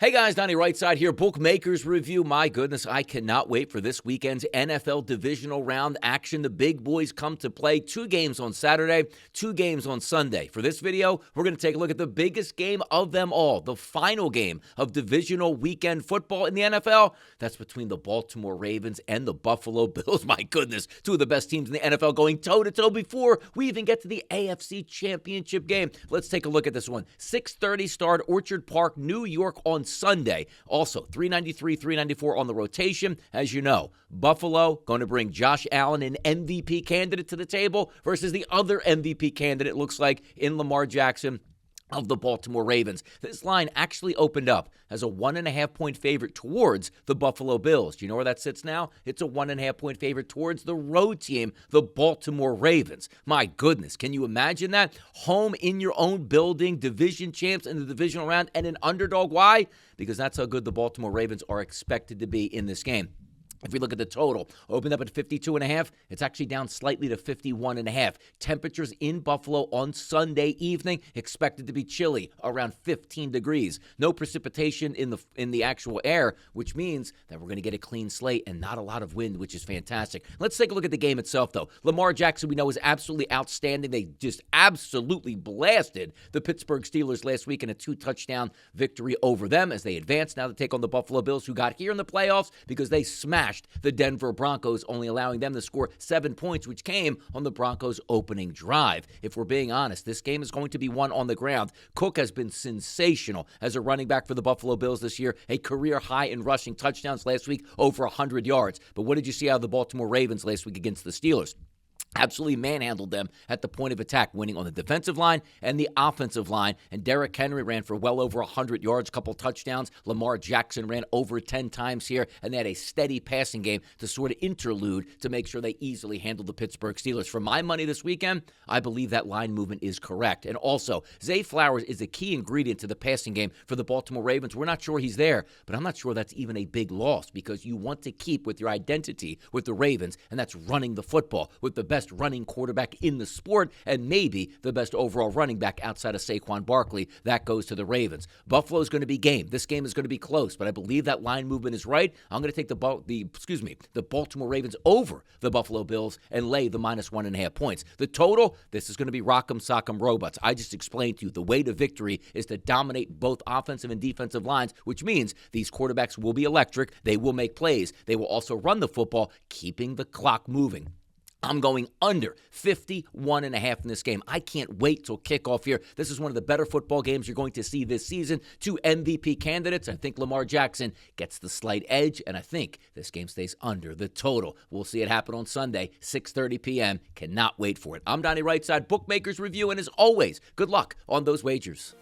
Hey guys, Donnie RightSide here, Bookmakers Review. My goodness, I cannot wait for this weekend's NFL Divisional Round action. The big boys come to play. 2 games on Saturday, 2 games on Sunday. For this video, we're going to take a look at the biggest game of them all, the final game of Divisional Weekend football in the NFL. That's between the Baltimore Ravens and the Buffalo Bills. My goodness, 2 of the best teams in the NFL going toe-to-toe before we even get to the AFC Championship game. Let's take a look at this one. 6:30 start, Orchard Park, New York on Sunday. Also, 393, 394 on the rotation. As you know, Buffalo going to bring Josh Allen, an MVP candidate, to the table versus the other MVP candidate, looks like, in Lamar Jackson of the Baltimore Ravens. This line actually opened up as a 1.5-point favorite towards the Buffalo Bills. Do you know where that sits now? It's a 1.5-point favorite towards the road team, the Baltimore Ravens. My goodness, can you imagine that? Home in your own building, division champs in the divisional round, and an underdog. Why? Because that's how good the Baltimore Ravens are expected to be in this game. If we look at the total, opened up at 52.5. It's actually down slightly to 51.5. Temperatures in Buffalo on Sunday evening expected to be chilly, around 15 degrees. No precipitation in the actual air, which means that we're going to get a clean slate and not a lot of wind, which is fantastic. Let's take a look at the game itself, though. Lamar Jackson, we know, is absolutely outstanding. They just absolutely blasted the Pittsburgh Steelers last week in a 2-touchdown victory over them as they advance now to take on the Buffalo Bills, who got here in the playoffs because they smashed the Denver Broncos, only allowing them to score 7 points, which came on the Broncos' opening drive. If we're being honest, this game is going to be won on the ground. Cook has been sensational as a running back for the Buffalo Bills this year, a career high in rushing touchdowns last week, over 100 yards. But what did you see out of the Baltimore Ravens last week against the Steelers? Absolutely manhandled them at the point of attack, winning on the defensive line and the offensive line. And Derrick Henry ran for well over 100 yards, a couple touchdowns. Lamar Jackson ran over 10 times here, and they had a steady passing game to sort of interlude to make sure they easily handled the Pittsburgh Steelers. For my money this weekend, I believe that line movement is correct. And also, Zay Flowers is a key ingredient to the passing game for the Baltimore Ravens. We're not sure he's there, but I'm not sure that's even a big loss because you want to keep with your identity with the Ravens, and that's running the football with the best running quarterback in the sport and maybe the best overall running back outside of Saquon Barkley. That goes to the Ravens. Buffalo's going to be game. This game is going to be close, but I believe that line movement is right. I'm going to take the Baltimore Ravens over the Buffalo Bills and lay the -1.5 points. The total, this is going to be rock'em sock'em robots. I just explained to you the way to victory is to dominate both offensive and defensive lines, which means these quarterbacks will be electric. They will make plays. They will also run the football, keeping the clock moving. I'm going under 51.5 in this game. I can't wait till kickoff here. This is one of the better football games you're going to see this season. 2 MVP candidates. I think Lamar Jackson gets the slight edge, and I think this game stays under the total. We'll see it happen on Sunday, 6:30 p.m. Cannot wait for it. I'm Donnie RightSide, Bookmakers Review, and as always, good luck on those wagers.